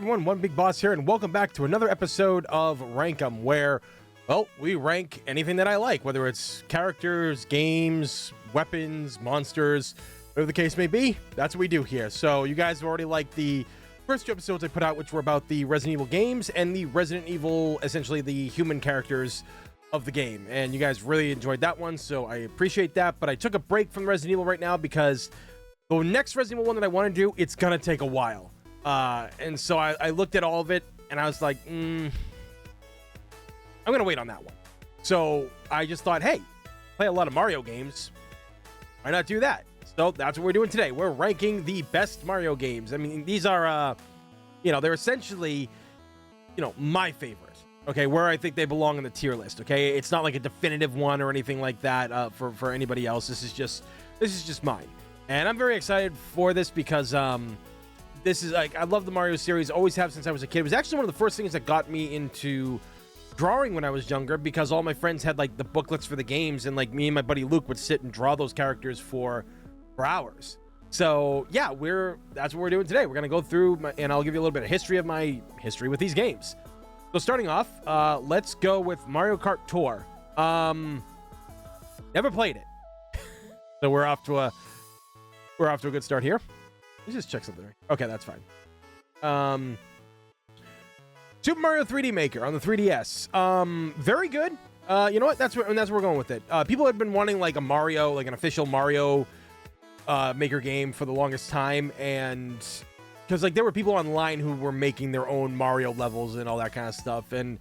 everyone, One Big Boss here, and welcome back to another episode of Rank 'em, where, well, we rank anything that I like, whether it's characters, games, weapons, monsters, whatever the case may be. That's what we do here. So you guys have already liked the first two episodes I put out, which were about the Resident Evil games and the Resident Evil, essentially the human characters of the game, and you guys really enjoyed that one, so I appreciate that. But I took a break from Resident Evil right now because the next Resident Evil one that I want to do, it's gonna take a while. And so I looked at all of it and I was like, I'm gonna wait on that one. So I just thought, hey, play a lot of Mario games, why not do that? So that's what we're doing today. We're ranking the best Mario games. I mean, these are, they're essentially, my favorite. Okay, where I think they belong in the tier list. Okay, it's not like a definitive one or anything like that for anybody else. This is just mine, and I'm very excited for this because this is like, I love the Mario series, always have since I was a kid. It was actually one of the first things that got me into drawing when I was younger, because all my friends had like the booklets for the games, and like me and my buddy Luke would sit and draw those characters for hours. So yeah, that's what we're doing today. We're gonna go through and I'll give you a little bit of history of my history with these games. So starting off, let's go with Mario Kart Tour. Never played it, so we're off to a good start here. Let's just check something. Okay, that's fine. Super Mario 3D Maker on the 3DS. Very good. You know what? That's where we're going with it. People have been wanting like a Mario, like an official Mario Maker game for the longest time, and because like there were people online who were making their own Mario levels and all that kind of stuff, and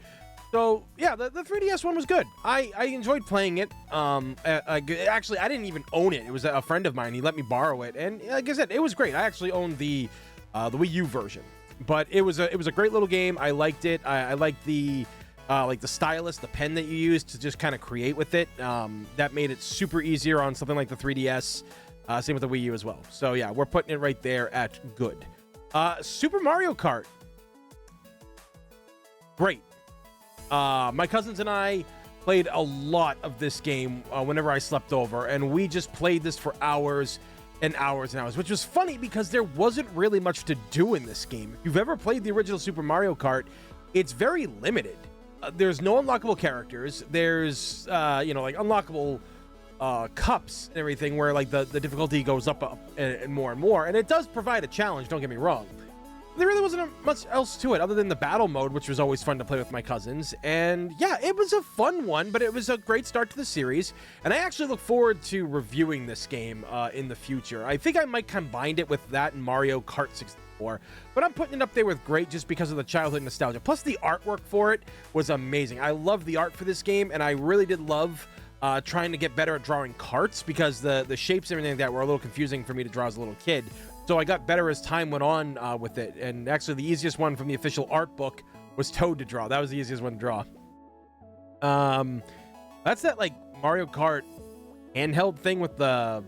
so yeah, the 3DS one was good. I enjoyed playing it. Actually, I didn't even own it. It was a friend of mine. He let me borrow it, and like I said, it was great. I actually owned the Wii U version, but it was a great little game. I liked it. I liked the stylus, the pen that you used to just kind of create with it. That made it super easier on something like the 3DS. Same with the Wii U as well. So yeah, we're putting it right there at good. Super Mario Kart. Great. My cousins and I played a lot of this game whenever I slept over, and we just played this for hours and hours and hours, which was funny because there wasn't really much to do in this game. If you've ever played the original Super Mario Kart, it's very limited. There's no unlockable characters. There's, like unlockable cups and everything, where like the difficulty goes up and more, and it does provide a challenge, don't get me wrong. There really wasn't much else to it other than the battle mode, which was always fun to play with my cousins. And yeah, it was a fun one, but it was a great start to the series, and I actually look forward to reviewing this game in the future. I think I might combine it with that and Mario Kart 64, but I'm putting it up there with great just because of the childhood nostalgia. Plus the artwork for it was amazing. I love the art for this game, and I really did love trying to get better at drawing carts, because the shapes and everything like that were a little confusing for me to draw as a little kid. So I got better as time went on with it. And actually the easiest one from the official art book was Toad to draw. That was the easiest one to draw. That's that like Mario Kart handheld thing with the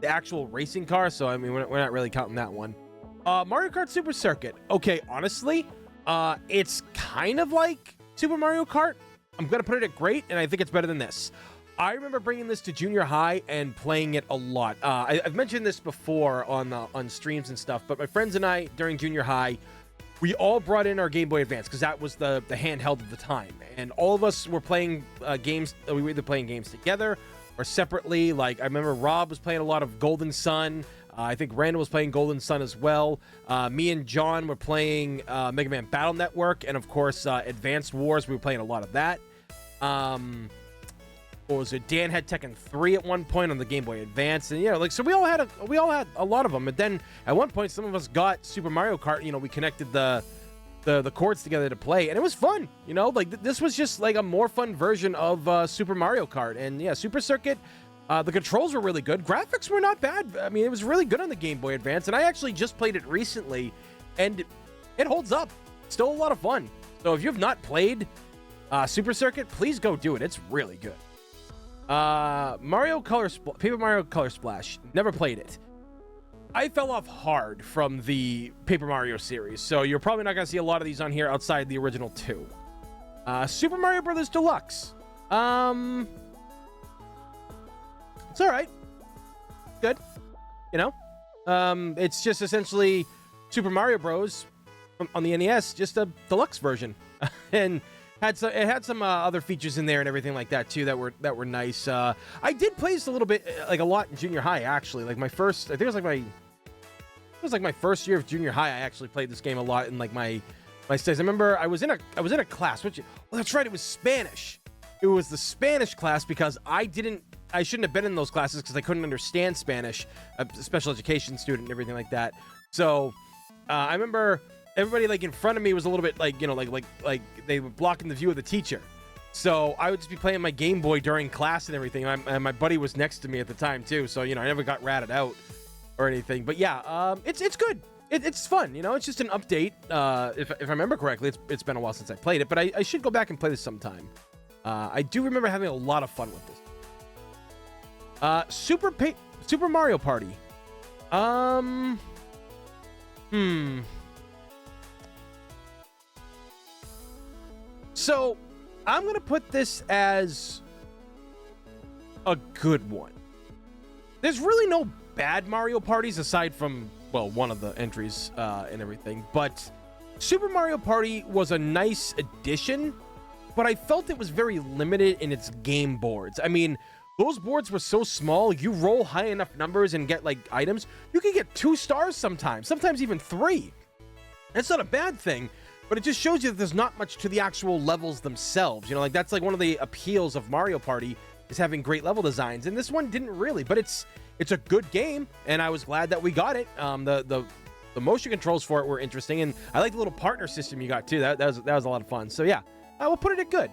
actual racing car. So I mean, we're not really counting that one. Mario Kart Super Circuit. Okay, honestly, it's kind of like Super Mario Kart. I'm gonna put it at great, and I think it's better than this. I remember bringing this to junior high and playing it a lot. I've mentioned this before on streams and stuff, but my friends and I during junior high, we all brought in our Game Boy Advance because that was the handheld at the time, and all of us were playing games. We were either playing games together or separately. Like I remember Rob was playing a lot of Golden Sun. I think Randall was playing Golden Sun as well. Me and John were playing Mega Man Battle Network, and of course Advanced Wars. We were playing a lot of that. What was it? Dan had Tekken 3 at one point on the Game Boy Advance, and so we all had a lot of them. And then at one point, some of us got Super Mario Kart. We connected the cords together to play, and it was fun. This was just like a more fun version of Super Mario Kart. And yeah, Super Circuit. The controls were really good. Graphics were not bad. I mean, it was really good on the Game Boy Advance, and I actually just played it recently, and it holds up. Still a lot of fun. So if you have not played Super Circuit, please go do it. It's really good. Paper Mario Color Splash. Never played it. I fell off hard from the Paper Mario series, so you're probably not going to see a lot of these on here outside the original two. Super Mario Brothers Deluxe. It's all right. Good. It's just essentially Super Mario Bros. on the NES, just a deluxe version, and it had some other features in there and everything like that too that were nice. I did play this a little bit, like a lot in junior high actually. Like I think it was like my first year of junior high. I actually played this game a lot in like my studies. I remember I was in a class. That's right, it was Spanish. It was the Spanish class because I shouldn't have been in those classes because I couldn't understand Spanish, a special education student and everything like that. So I remember everybody like in front of me was a little bit like, like they were blocking the view of the teacher. So I would just be playing my Game Boy during class and everything. And my buddy was next to me at the time too. So, I never got ratted out or anything. But yeah, it's good. It's fun. It's just an update. If I remember correctly, it's been a while since I played it, but I should go back and play this sometime. I do remember having a lot of fun with this. Super Mario Party. So, I'm going to put this as a good one. There's really no bad Mario Parties aside from, well, one of the entries and everything. But Super Mario Party was a nice addition, but I felt it was very limited in its game boards. I mean, those boards were so small, you roll high enough numbers and get, like, items, you can get 2 stars sometimes even 3. That's not a bad thing. But it just shows you that there's not much to the actual levels themselves. Like that's like one of the appeals of Mario Party is having great level designs. And this one didn't really, but it's a good game. And I was glad that we got it. The motion controls for it were interesting. And I like the little partner system you got too. That was a lot of fun. So yeah, we'll put it at good.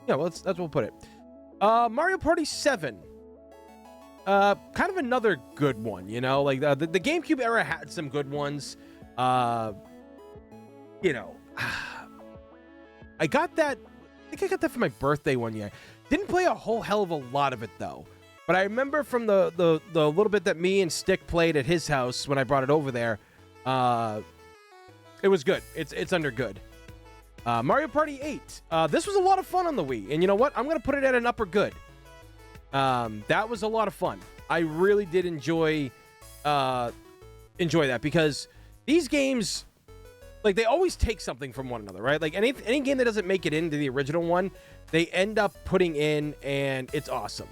Yeah, well, that's what we'll put it. Mario Party 7. Kind of another good one, like the GameCube era had some good ones. I got that. I think I got that for my birthday one year. Didn't play a whole hell of a lot of it though. But I remember from the little bit that me and Stick played at his house when I brought it over there, it was good. It's under good. Mario Party 8. This was a lot of fun on the Wii, and you know what? I'm gonna put it at an upper good. That was a lot of fun. I really did enjoy that because these games, like, they always take something from one another, right? Like any game that doesn't make it into the original one, they end up putting in, and it's awesome,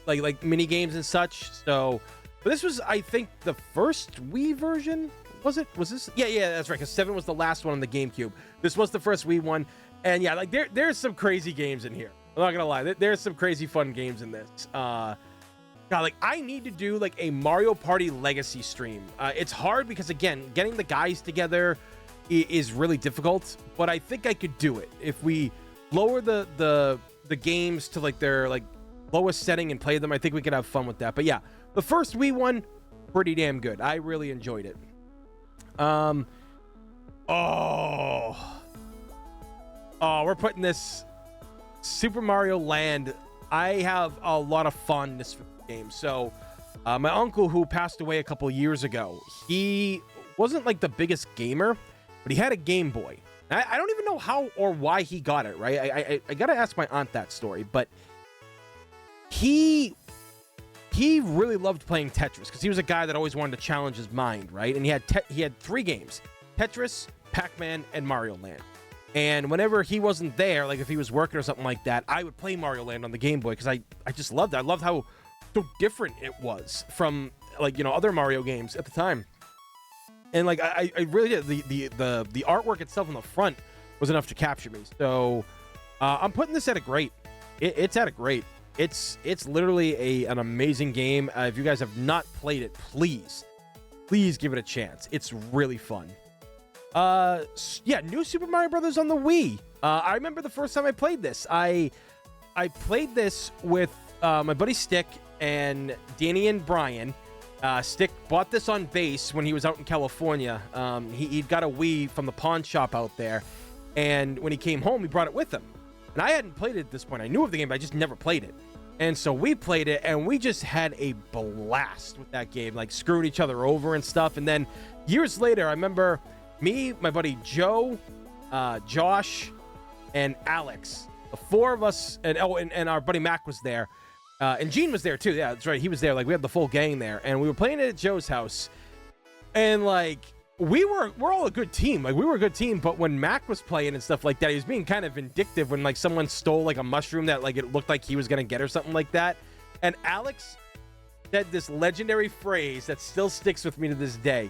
like mini games and such. So, but this was, I think, the first Wii version. Was this? Yeah, that's right. Because 7 was the last one on the GameCube. This was the first Wii one, and yeah, like there's some crazy games in here. I'm not gonna lie, there's some crazy fun games in this. God, like I need to do like a Mario Party Legacy stream. It's hard because again, getting the guys together is really difficult, but I think I could do it if we lower the games to like their like lowest setting and play them. I think we could have fun with that. But yeah, the first Wii one, pretty damn good. I really enjoyed it. We're putting this Super Mario Land. I have a lot of fondness for the game. So, my uncle who passed away a couple years ago, he wasn't like the biggest gamer, but he had a Game Boy. I don't even know how or why he got it, right? I gotta ask my aunt that story, but he really loved playing Tetris because he was a guy that always wanted to challenge his mind, right? And he had 3 games: Tetris, Pac-Man, and Mario Land. And whenever he wasn't there, like if he was working or something like that, I would play Mario Land on the Game Boy because I just loved it. I loved how so different it was from like other Mario games at the time. And like I really did. The artwork itself on the front was enough to capture me. So I'm putting this at a great. It's at a great. It's literally an amazing game. If you guys have not played it, please give it a chance. It's really fun. Yeah, New Super Mario Brothers on the Wii. I remember the first time I played this. I played this with my buddy Stick and Danny and Brian. Stick bought this on base when he was out in California. He'd got a Wii from the pawn shop out there, and when he came home, he brought it with him. And I hadn't played it at this point. I knew of the game, but I just never played it. And so we played it, and we just had a blast with that game, like screwing each other over and stuff. And then years later, I remember me, my buddy Joe, Josh, and Alex, the 4 of us, and our buddy Mac was there. And Gene was there too. Yeah, that's right. He was there. Like we had the full gang there, and we were playing it at Joe's house. And like we're all a good team. Like we were a good team, but when Mac was playing and stuff like that, he was being kind of vindictive when like someone stole like a mushroom that like it looked like he was gonna get or something like that. And Alex said this legendary phrase that still sticks with me to this day.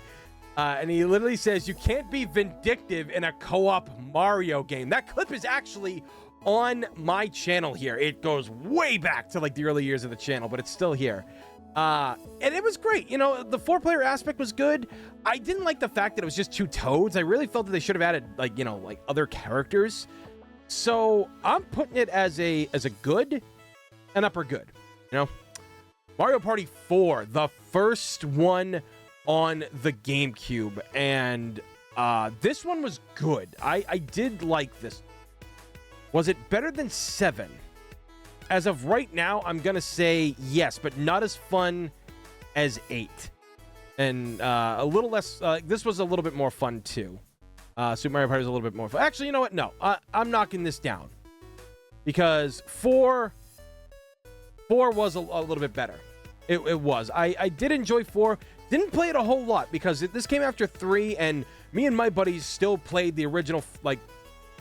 And he literally says, "You can't be vindictive in a co-op Mario game." That clip is actually on my channel here. It goes way back to like the early years of the channel, but it's still here. And it was great. You know, the 4-player aspect was good. I didn't like the fact that it was just 2 Toads. I really felt that they should have added like, you know, like other characters. So I'm putting it as a good, an upper good, you know. Mario Party 4, the first one on the GameCube, and this one was good. I did like this. Was it better than 7? As of right now, I'm gonna say yes, but not as fun as 8, and a little less. This was a little bit more fun too. Super Mario Party was a little bit more fun. Actually, you know what? No, I'm knocking this down because 4 was a little bit better. It was. I did enjoy 4. Didn't play it a whole lot because this came after 3, and me and my buddies still played the original like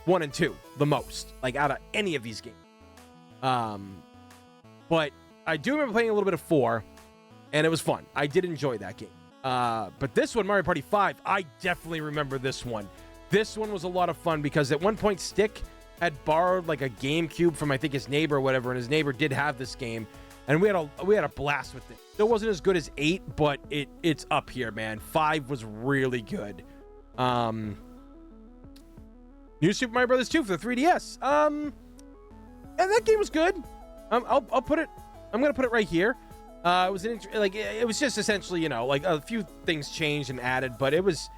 1 and 2 the most, like out of any of these games. But I do remember playing a little bit of 4, and it was fun. I did enjoy that game. But this one, Mario Party 5, I definitely remember this one. This one was a lot of fun because at one point Stick had borrowed like a GameCube from I think his neighbor or whatever, and his neighbor did have this game, and we had a blast with it. Still wasn't as good as 8, but it's up here, man. 5 was really good. New Super Mario Bros. 2 for the 3DS. And that game was good. I'll put it. I'm gonna put it right here. It was it was just essentially, you know, like a few things changed and added, but it was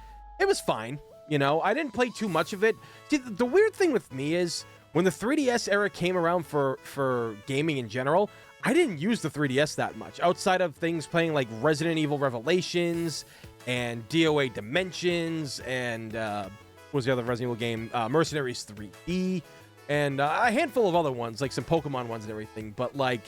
fine. You know, I didn't play too much of it. See, the weird thing with me is when the 3DS era came around for gaming in general, I didn't use the 3DS that much outside of things playing like Resident Evil Revelations and DOA Dimensions and what was the other Resident Evil game? Mercenaries 3D. And a handful of other ones, like some Pokemon ones and everything. But like,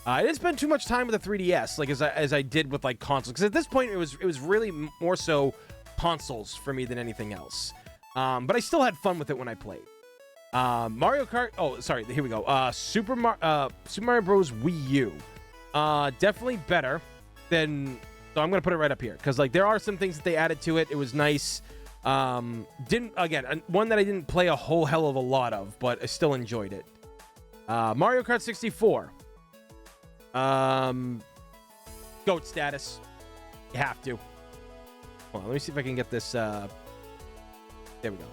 I didn't spend too much time with the 3DS, like as I did with like consoles. Because at this point, it was really more so consoles for me than anything else. But I still had fun with it when I played. Mario Kart. Oh, sorry. Here we go. Super Mario Bros. Wii U. Definitely better than. So I'm gonna put it right up here because like there are some things that they added to it. It was nice. One that I didn't play a whole hell of a lot of, but I still enjoyed it. Mario Kart 64. GOAT status. You have to. Hold on, let me see if I can get this. There we go.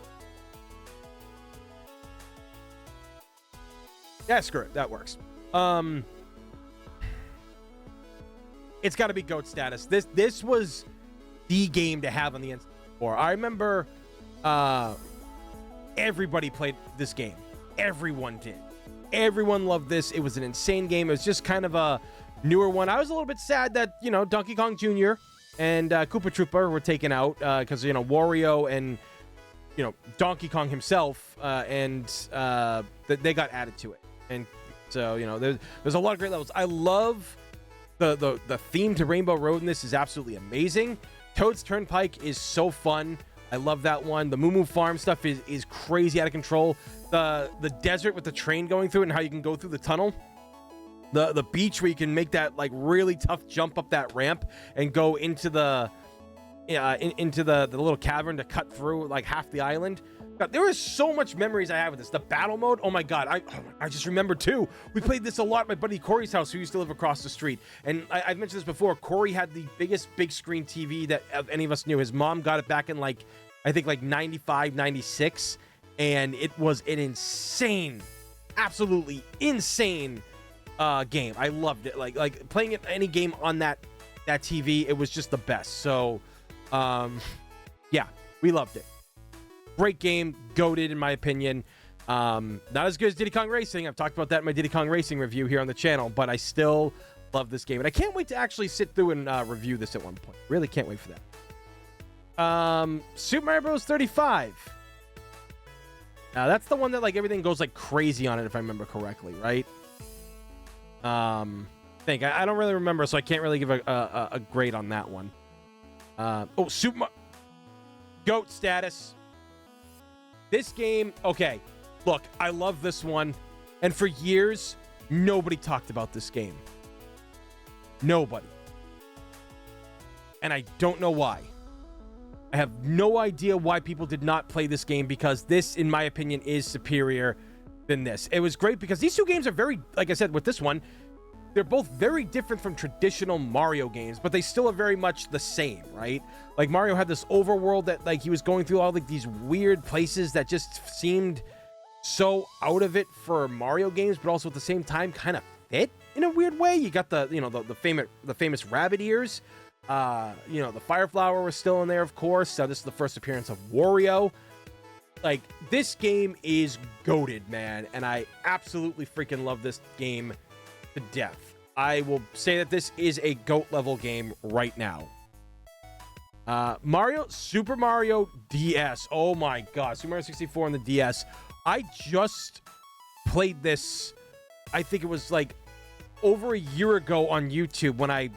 Yeah, screw it. That works. It's got to be GOAT status. This was the game to have on the N64. I remember everybody played this game. Everyone did. Everyone loved this. It was an insane game. It was just kind of a newer one. I was a little bit sad that, you know, Donkey Kong Jr. and Koopa Troopa were taken out because, you know, Wario and, you know, Donkey Kong himself they got added to it. And so, you know, there's a lot of great levels. I love the theme to Rainbow Road in this is absolutely amazing. Toad's Turnpike is so fun. I love that one. The Moo Moo Farm stuff is crazy out of control. The desert with the train going through it and how you can go through the tunnel. The beach where you can make that like really tough jump up that ramp and go into the little cavern to cut through like half the island. God, there is so much memories I have with this. The battle mode, oh my god, I just remember too. We played this a lot at my buddy Corey's house, who used to live across the street. And I've mentioned this before. Corey had the biggest big screen TV that any of us knew. His mom got it back in like I think like 95, 96, and it was an insane, absolutely insane game. I loved it. Like playing any game on that TV, it was just the best. So yeah, we loved it. Great game, goated in my opinion. Not as good as Diddy Kong Racing. I've talked about that in my Diddy Kong Racing review here on the channel, but I still love this game. And I can't wait to actually sit through and review this at one point. Really can't wait for that. Super Mario Bros. 35. Now, that's the one that like everything goes like crazy on it, if I remember correctly, right? I don't really remember, so I can't really give a grade on that one. GOAT status. This game, okay, look, I love this one. And for years, nobody talked about this game. Nobody. And I don't know why. I have no idea why people did not play this game, because this, in my opinion, is superior than this. It was great because these two games are very, like I said, with this one, they're both very different from traditional Mario games, but they still are very much the same, right? Like Mario had this overworld that like he was going through all like these weird places that just seemed so out of it for Mario games, but also at the same time kind of fit in a weird way. You got the, you know, the famous rabbit ears. You know, the Fire Flower was still in there, of course. This is the first appearance of Wario. Like, this game is goated, man, and I absolutely freaking love this game to death. I will say that this is a GOAT level game right now. Super Mario DS. Oh my god, Super Mario 64 on the DS. I just played this, I think it was like over a year ago on YouTube when I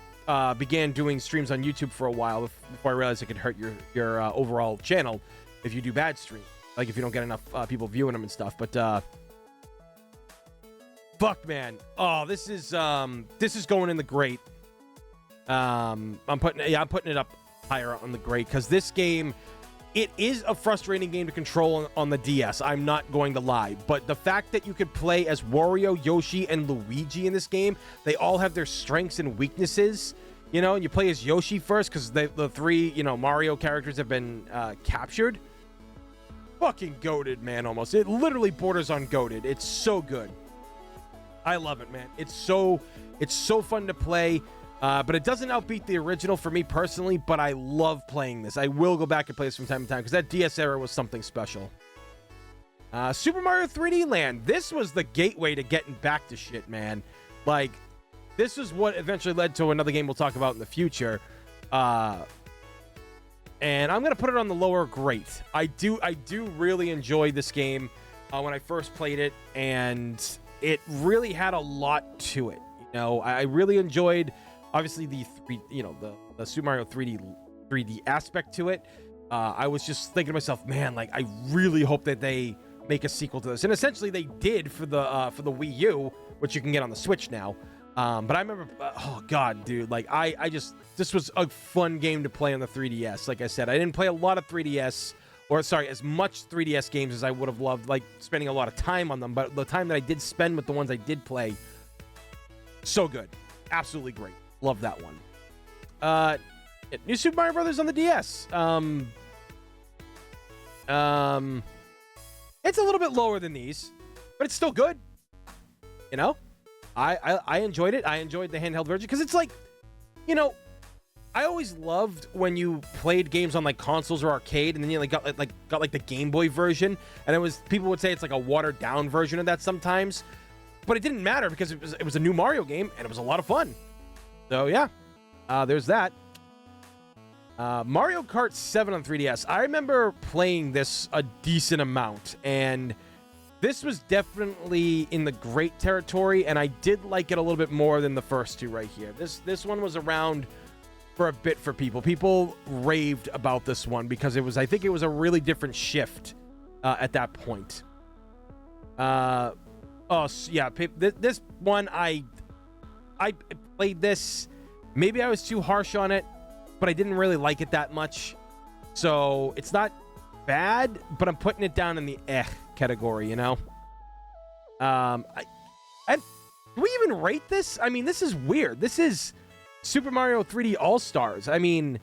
began doing streams on YouTube for a while before I realized it could hurt your overall channel if you do bad streams, like if you don't get enough people viewing them and stuff. But fuck, man, oh, this is going in the great. I'm putting it up higher on the great because this game, it is a frustrating game to control on the DS. I'm not going to lie, but the fact that you could play as Wario, Yoshi, and Luigi in this game, they all have their strengths and weaknesses, you know, and you play as Yoshi first because the three, you know, Mario characters have been captured. Fucking goated, man, almost. It literally borders on goated. It's so good. I love it, man. It's so fun to play. But it doesn't outbeat the original for me personally, but I love playing this. I will go back and play this from time to time because that DS era was something special. Super Mario 3D Land. This was the gateway to getting back to shit, man. Like, this is what eventually led to another game we'll talk about in the future. And I'm going to put it on the lower great. I do really enjoy this game when I first played it, and it really had a lot to it. You know, I really enjoyed, obviously, the Super Mario 3D aspect to it. I was just thinking to myself, man, like, I really hope that they make a sequel to this. And essentially they did for the Wii U, which you can get on the Switch now. But I remember, oh god, dude, like this was a fun game to play on the 3DS. Like I said, I didn't play a lot of 3DS, or sorry, as much 3DS games as I would have loved, like spending a lot of time on them. But the time that I did spend with the ones I did play, so good. Absolutely great. Love that one. New Super Mario Brothers on the DS. It's a little bit lower than these, but it's still good. You know, I enjoyed it. I enjoyed the handheld version because it's like, you know, I always loved when you played games on like consoles or arcade, and then you got the Game Boy version, and it was, people would say it's like a watered down version of that sometimes, but it didn't matter because it was a new Mario game and it was a lot of fun. So yeah, there's that. Mario Kart 7 on 3DS. I remember playing this a decent amount, and this was definitely in the great territory, and I did like it a little bit more than the first two right here. This one was around for a bit for people. People raved about this one because I think it was a really different shift at that point. Oh yeah, this one I played this. Maybe I was too harsh on it, but I didn't really like it that much. So it's not bad, but I'm putting it down in the category, you know? Do we even rate this? I mean, this is weird. This is Super Mario 3D All-Stars. I mean,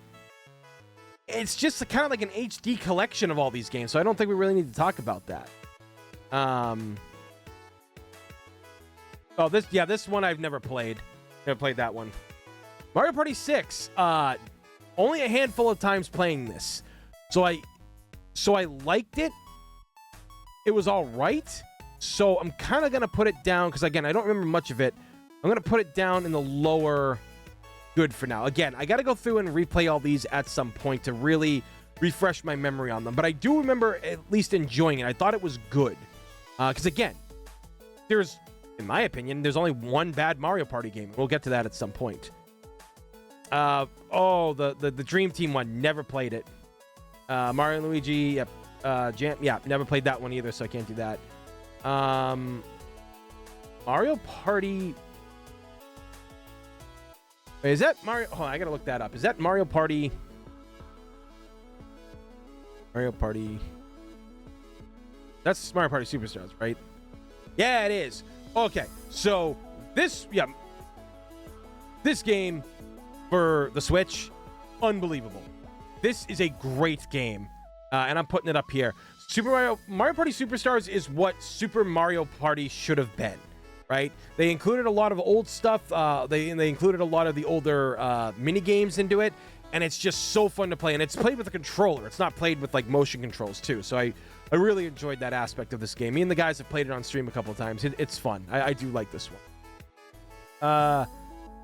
it's just kind of like an HD collection of all these games, so I don't think we really need to talk about that. Oh, this one I've never played. Never played that one. Mario Party 6. Only a handful of times playing this. So I liked it. It was all right. So I'm kind of going to put it down because, again, I don't remember much of it. I'm going to put it down in the lower good for now. Again, I got to go through and replay all these at some point to really refresh my memory on them. But I do remember at least enjoying it. I thought it was good. Because, again, in my opinion, there's only one bad Mario Party game. We'll get to that at some point. The Dream Team one. Never played it. Mario and Luigi. Yep. Jam. Yeah, never played that one either, so I can't do that. Mario Party. Wait, is that Mario? Hold on, I gotta look that up. Is that Mario Party? Mario Party. That's Mario Party Superstars, right? Yeah, it is. Okay, so this game for the Switch, unbelievable. This is a great game, and I'm putting it up here. Mario Party Superstars is what Super Mario Party should have been, right? They included a lot of old stuff. They included a lot of the older mini games into it, and it's just so fun to play. And it's played with a controller. It's not played with like motion controls too. So I really enjoyed that aspect of this game. Me and the guys have played it on stream a couple of times. It's fun. I do like this one.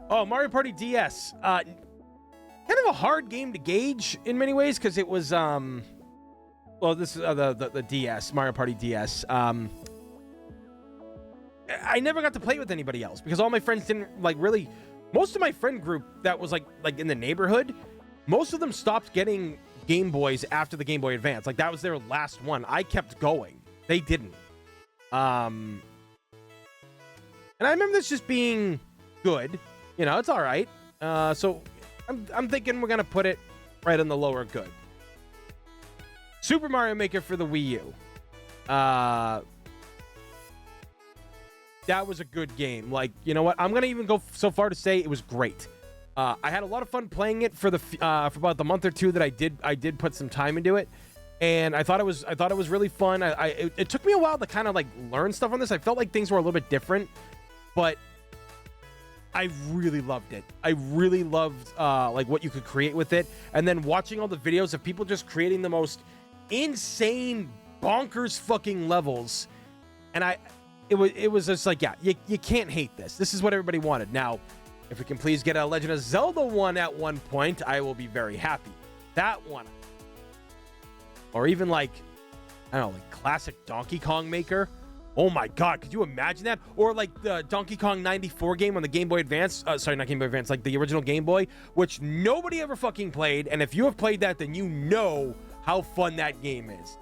Mario Party DS. Kind of a hard game to gauge in many ways because it was this is the DS, Mario Party DS. I never got to play with anybody else because all my friends didn't really. Most of my friend group that was like in the neighborhood, most of them stopped getting Game Boys after the Game Boy Advance. Like that was their last one. I kept going. They didn't. And I remember this just being good. You know, it's all right. So I'm thinking we're gonna put it right on the lower good. Super Mario Maker for the Wii U. That was a good game. Like, you know what? I'm gonna even go so far to say it was great. I had a lot of fun playing it for about the month or two that I did put some time into it, and I thought it was really fun. It took me a while to kind of like learn stuff on this. I felt like things were a little bit different, but I really loved it. I really loved like what you could create with it, and then watching all the videos of people just creating the most insane, bonkers fucking levels, and it was just like, yeah, you can't hate this. This is what everybody wanted. Now, if we can please get a Legend of Zelda one at one point, I will be very happy. That one, or even like, I don't know, like classic Donkey Kong Maker. Oh my God, could you imagine that? Or like the Donkey Kong 94 game on the Game Boy Advance. Sorry, not Game Boy Advance, like the original Game Boy, which nobody ever fucking played. And if you have played that, then you know how fun that game is.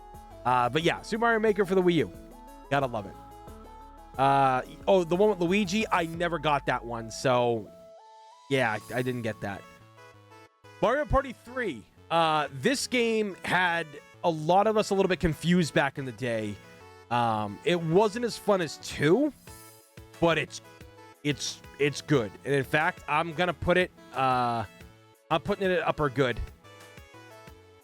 But yeah, Super Mario Maker for the Wii U. Gotta love it. The one with Luigi, I never got that one. So yeah, I didn't get that. Mario Party 3. This game had a lot of us a little bit confused back in the day. It wasn't as fun as 2, but it's good. And in fact, I'm gonna put it I'm putting it at upper good.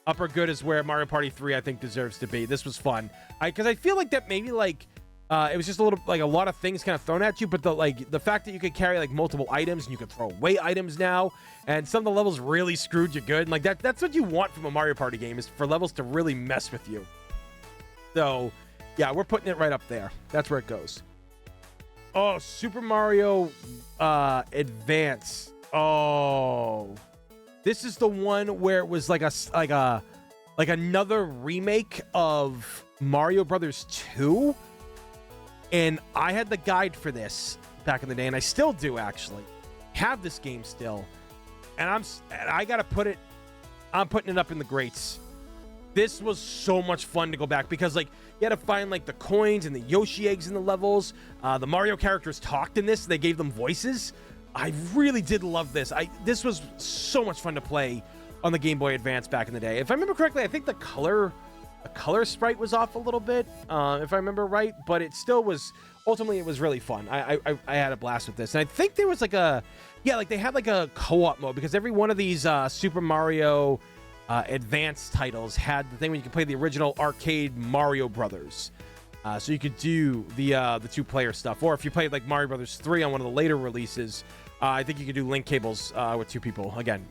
Upper good is where Mario Party 3 I think deserves to be. This was fun. Because I feel like that maybe like it was just a little like a lot of things kind of thrown at you, but the fact that you could carry like multiple items and you could throw away items now, and some of the levels really screwed you good. And like that's what you want from a Mario Party game, is for levels to really mess with you. So yeah, we're putting it right up there. That's where it goes. Oh, Super Mario Advance. Oh, this is the one where it was like another remake of Mario Brothers 2. And I had the guide for this back in the day, and I still do actually have this game still. And I gotta put it. I'm putting it up in the greats. This was so much fun to go back because like you had to find like the coins and the Yoshi eggs in the levels. The Mario characters talked in this; they gave them voices. I really did love this. This was so much fun to play on the Game Boy Advance back in the day. If I remember correctly, I think the color sprite was off a little bit, if I remember right, but it still was. Ultimately, it was really fun. I had a blast with this, and I think there was like they had like a co-op mode because every one of these Super Mario Advance titles had the thing where you could play the original arcade Mario Brothers. So you could do the 2-player stuff, or if you played like Mario Brothers 3 on one of the later releases, I think you could do link cables with 2 people. Again,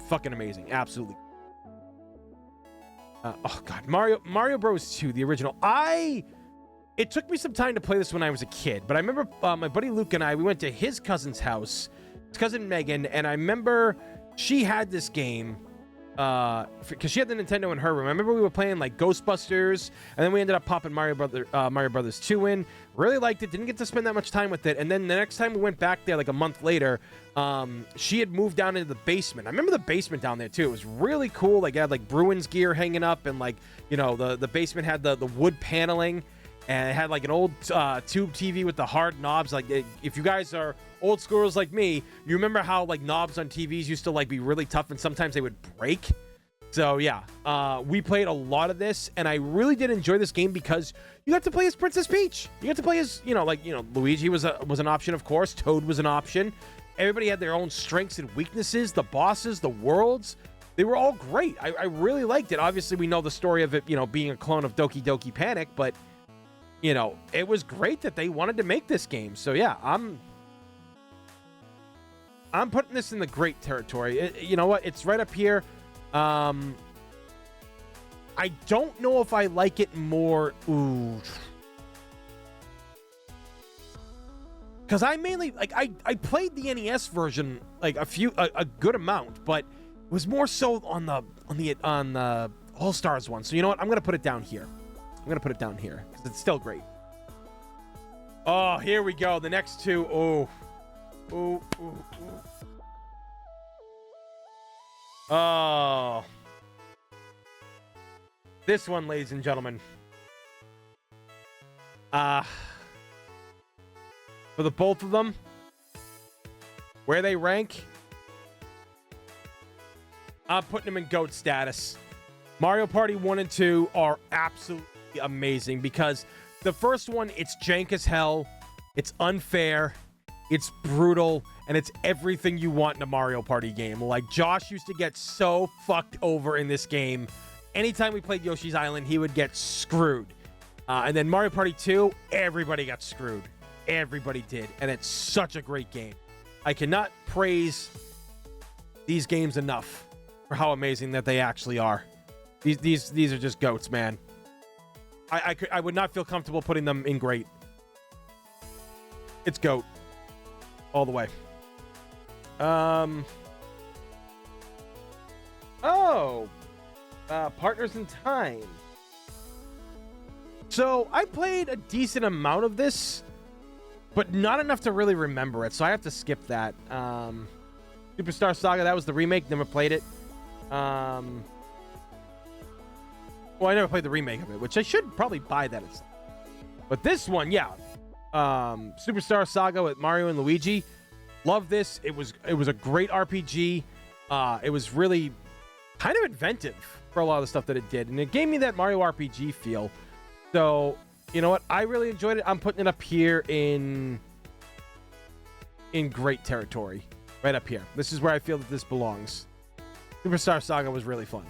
fucking amazing, absolutely. Oh god, Mario Bros 2, the original. It took me some time to play this when I was a kid, but I remember my buddy Luke and we went to his cousin's house, his cousin Megan, and I remember she had this game, because she had the Nintendo in her room. I remember we were playing like Ghostbusters, and then we ended up popping Mario Brothers 2 in. Really liked it. Didn't get to spend that much time with it. And then the next time we went back there, like a month later, she had moved down into the basement. I remember the basement down there too. It was really cool. Like it had like Bruins gear hanging up, and like, you know, the basement had the wood paneling, and it had like an old tube TV with the hard knobs. Like if you guys are old schoolers like me, you remember how like knobs on TVs used to like be really tough and sometimes they would break. So yeah, we played a lot of this, and I really did enjoy this game because you got to play as Princess Peach. You got to play as, Luigi was an option, of course. Toad was an option. Everybody had their own strengths and weaknesses. The bosses, the worlds, they were all great. I really liked it. Obviously, we know the story of it, being a clone of Doki Doki Panic, but it was great that they wanted to make this game. So yeah, I'm putting this in the great territory. You know what? It's right up here. I don't know if I like it more. Ooh. Because I mainly I played the NES version like a good amount, but it was more so on the All Stars one. So you know what? I'm gonna put it down here. Because it's still great. Oh, here we go. The next two. Oh. Ooh. Oh. This one, ladies and gentlemen. For the both of them, where they rank, I'm putting them in GOAT status. Mario Party 1 and 2 are absolutely amazing because the first one, it's jank as hell, it's unfair, it's brutal, and it's everything you want in a Mario Party game. Like, Josh used to get so fucked over in this game. Anytime we played Yoshi's Island, he would get screwed. And then Mario Party 2, everybody got screwed. Everybody did. And it's such a great game. I cannot praise these games enough for how amazing that they actually are. These are just GOATs, man. I would not feel comfortable putting them in great. It's GOAT. All the way. Partners in Time. So I played a decent amount of this, but not enough to really remember it, so I have to skip that. Superstar Saga, that was the remake. Never played it. Well, I never played the remake of it, which I should probably buy that instead. But this one, yeah. Superstar Saga with Mario and Luigi. Love this. It was a great RPG. It was really kind of inventive for a lot of the stuff that it did, and it gave me that Mario RPG feel. So, you know what? I really enjoyed it. I'm putting it up here in great territory. Right up here. This is where I feel that this belongs. Superstar Saga was really fun.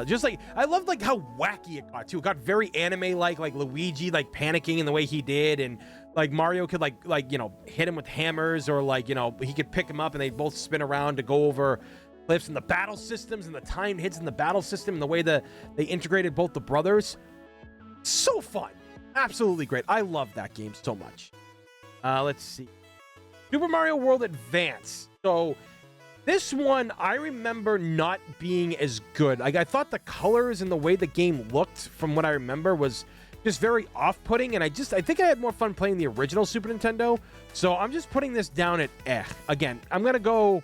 Just like, I loved like how wacky it got too. It got very anime-like Luigi like panicking in the way he did, and like Mario could like hit him with hammers, or like, he could pick him up and they'd both spin around to go over cliffs, and the battle systems and the timed hits in the battle system and the way that they integrated both the brothers. So fun. Absolutely great. I love that game so much. Let's see. Super Mario World Advance. So this one, I remember not being as good. Like, I thought the colors and the way the game looked, from what I remember, was just very off-putting, and I think I had more fun playing the original Super Nintendo. So I'm just putting this down at Again, I'm gonna go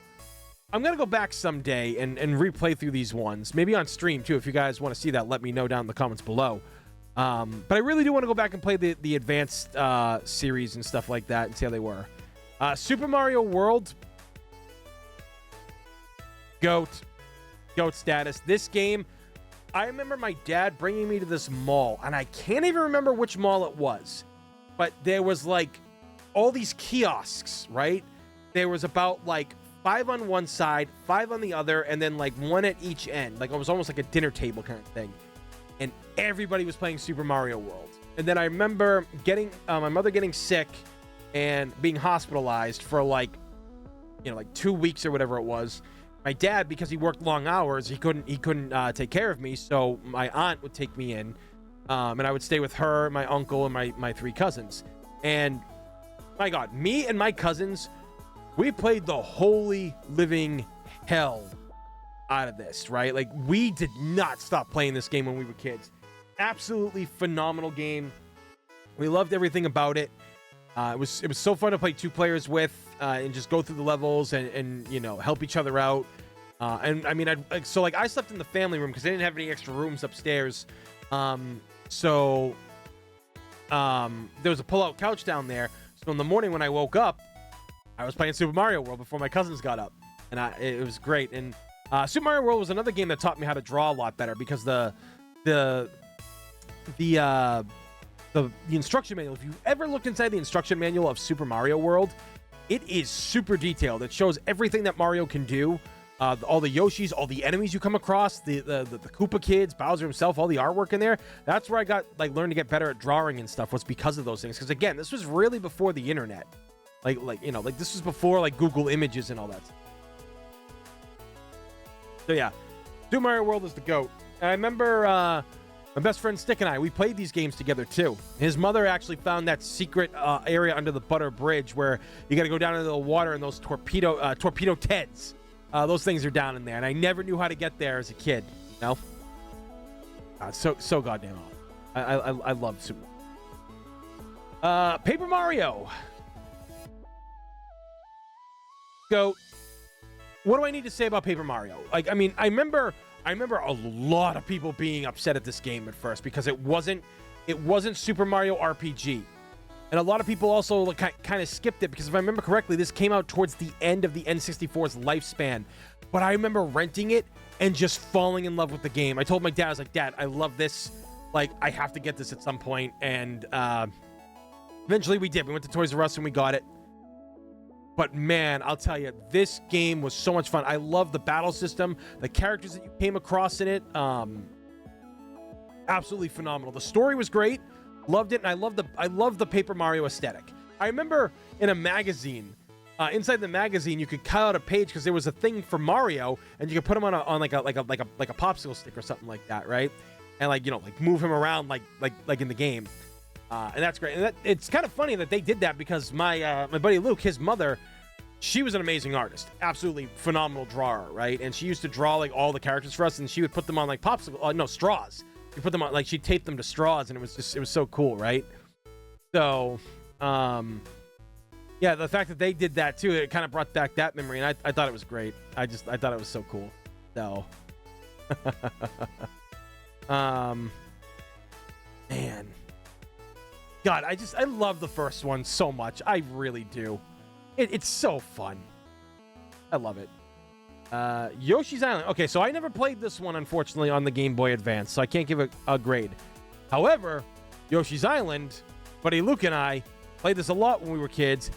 back someday and replay through these ones, maybe on stream too. If you guys want to see that, let me know down in the comments below. But I really do want to go back and play the advanced series and stuff like that and see how they were. Super Mario World, GOAT status. This game, I remember my dad bringing me to this mall, and I can't even remember which mall it was, but there was like all these kiosks, right? There was about like 5 on one side, 5 on the other, and then like 1 at each end. Like, it was almost like a dinner table kind of thing. And everybody was playing Super Mario World. And then I remember getting my mother getting sick and being hospitalized for like 2 weeks or whatever it was. My dad, because he worked long hours, he couldn't take care of me, so my aunt would take me in, and I would stay with her, my uncle, and my 3 cousins. And my God, me and my cousins, we played the holy living hell out of this, right? Like, we did not stop playing this game when we were kids. Absolutely phenomenal game. We loved everything about it. It was so fun to play 2 players with, and just go through the levels and you know, help each other out. And I mean, I slept in the family room because they didn't have any extra rooms upstairs. So there was a pull-out couch down there. So in the morning when I woke up, I was playing Super Mario World before my cousins got up, and it was great. And Super Mario World was another game that taught me how to draw a lot better because the instruction manual, if you ever looked inside the instruction manual of Super Mario World, it is super detailed. It shows everything that Mario can do, all the Yoshis, all the enemies you come across, the Koopa kids, Bowser himself, all the artwork in there. That's where I got learned to get better at drawing and stuff, was because of those things. Because again, this was really before the internet. This was before Google Images and all that. So yeah, Super Mario World is the GOAT. And I remember my best friend Stick and I, we played these games together too. His mother actually found that secret area under the Butter Bridge where you got to go down into the water, and those torpedo Teds. Those things are down in there, and I never knew how to get there as a kid. You know, so goddamn awesome. I love Super Mario. Paper Mario. Goat. What do I need to say about Paper Mario? I remember a lot of people being upset at this game at first because it wasn't Super Mario RPG. And a lot of people also kind of skipped it because if I remember correctly, this came out towards the end of the N64's lifespan. But I remember renting it and just falling in love with the game. I told my dad, I was like, Dad, I love this. I have to get this at some point. And eventually we did. We went to Toys R Us and we got it. But man, I'll tell you, this game was so much fun. I love the battle system, the characters that you came across in it. Absolutely phenomenal. The story was great. Loved it, and I love the Paper Mario aesthetic. I remember in a magazine, inside the magazine, you could cut out a page because there was a thing for Mario, and you could put him on a popsicle stick or something like that, right? And move him around like in the game. And that's great. And it's kind of funny that they did that because my buddy Luke, his mother, she was an amazing artist, absolutely phenomenal drawer, right? And she used to draw all the characters for us, and she would put them on straws. You put them on she'd tape them to straws, and it was so cool, right? So, yeah, the fact that they did that too, it kind of brought back that memory, and I thought it was great. I thought it was so cool. So, man. God, I love the first one so much. I really do. It's so fun. I love it. Yoshi's Island. Okay, so I never played this one, unfortunately, on the Game Boy Advance, so I can't give it a grade. However, Yoshi's Island, buddy Luke and I played this a lot when we were kids.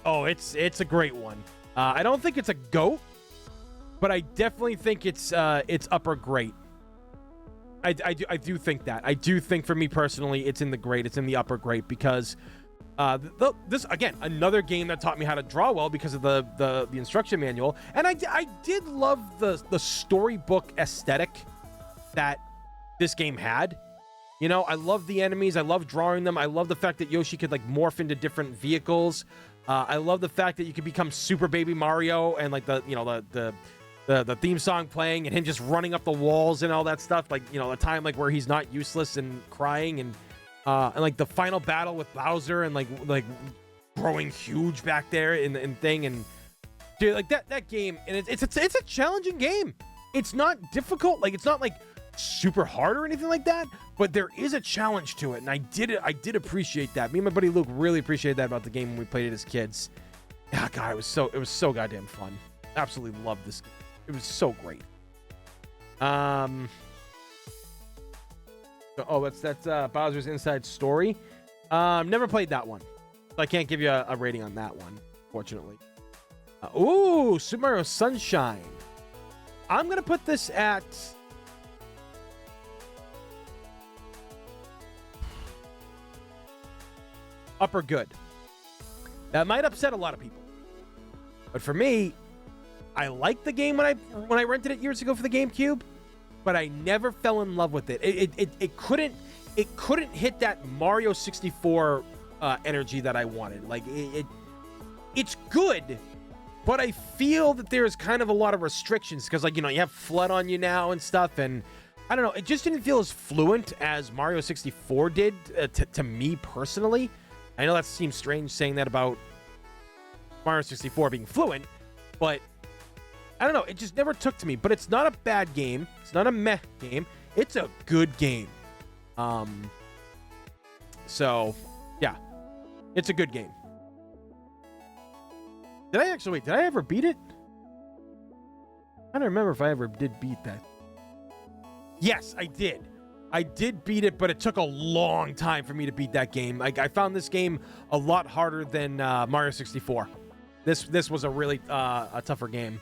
Oh, it's a great one. I don't think it's a GOAT, but I definitely think it's upper great. I do think that. I do think for me personally, it's in the great. It's in the upper great because this again, another game that taught me how to draw well because of the instruction manual. And I did love the storybook aesthetic that this game had. You know, I love the enemies. I love drawing them. I love the fact that Yoshi could morph into different vehicles. I love the fact that you could become Super Baby Mario and the theme song playing and him just running up the walls and all that stuff. The time where he's not useless and crying and the final battle with Bowser and growing huge back there in thing. And dude, that game, and it's a challenging game. It's not difficult. It's not super hard or anything like that, but there is a challenge to it. And I did appreciate that. Me and my buddy Luke really appreciated that about the game when we played it as kids. Yeah, God, it was so goddamn fun. Absolutely loved this game. It was so great. That's Bowser's Inside Story. Never played that one, so I can't give you a rating on that one, fortunately. Ooh, Super Mario Sunshine. I'm gonna put this at upper good. That might upset a lot of people, but for me, I liked the game when I rented it years ago for the GameCube, but I never fell in love with it. It couldn't hit that Mario 64 energy that I wanted. It's good, but I feel that there's kind of a lot of restrictions because, like, you know, you have flood on you now and stuff, and I don't know, it just didn't feel as fluent as Mario 64 did to me personally. I know that seems strange saying that about Mario 64 being fluent, but I don't know, it just never took to me. But it's not a bad game. It's not a meh game. It's a good game. So, yeah, it's a good game. Did I ever beat it? I don't remember if I ever did beat that. Yes, I did. I did beat it, but it took a long time for me to beat that game. I found this game a lot harder than Mario 64. This was a really a tougher game.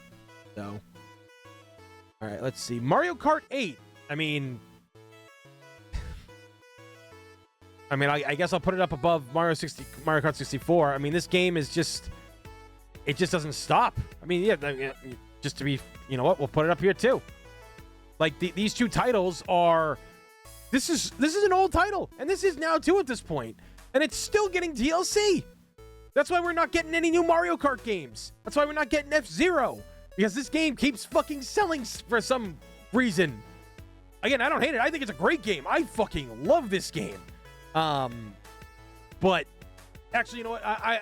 So, all right, let's see. Mario Kart 8. I mean, I guess I'll put it up above Mario Kart 64. I mean, this game is just, it just doesn't stop. I mean, yeah, just to be, you know what, we'll put it up here too. Like these two titles are, this is an old title, and this is now too at this point, and it's still getting DLC. That's why we're not getting any new Mario Kart games. That's why we're not getting F-Zero, because this game keeps fucking selling for some reason. Again, I don't hate it. I think it's a great game. I fucking love this game. But actually, you know what? I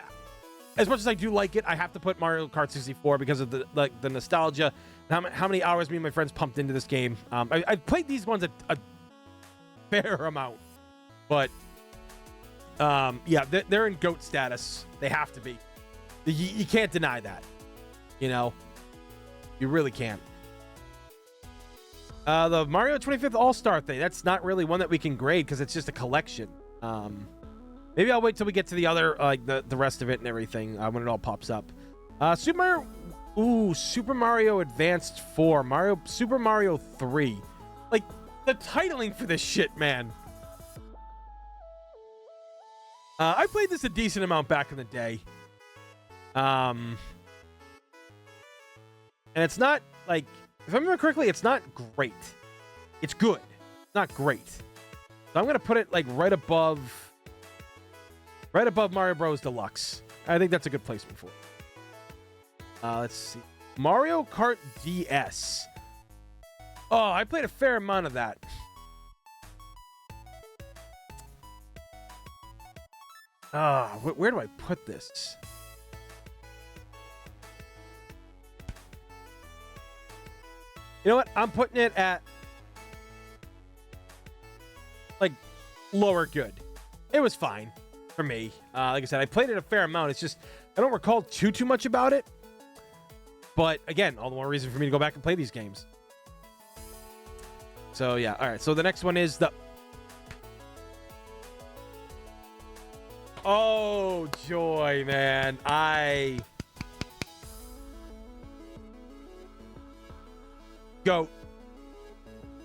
as much as I do like it, I have to put Mario Kart 64 because of the nostalgia. How many hours me and my friends pumped into this game. I've played these ones a fair amount, but yeah, they're in GOAT status. They have to be. You can't deny that. You know, you really can't. The Mario 25th All-Star thing, that's not really one that we can grade because it's just a collection. Maybe I'll wait till we get to the other, like the rest of it and everything when it all pops up. Super Mario Advanced 4, Super Mario 3. Like, the titling for this shit, man. I played this a decent amount back in the day. And it's not, like, if I remember correctly, it's not great. It's good. It's not great. So I'm going to put it, like, right above Mario Bros. Deluxe. I think that's a good placement for it. Let's see. Mario Kart DS. Oh, I played a fair amount of that. Where do I put this? You know what? I'm putting it at, like, lower good. It was fine for me. Like I said, I played it a fair amount. It's just, I don't recall too much about it. But, again, all the more reason for me to go back and play these games. So, yeah. All right. So, the next one is the... Oh, joy, man. GOAT.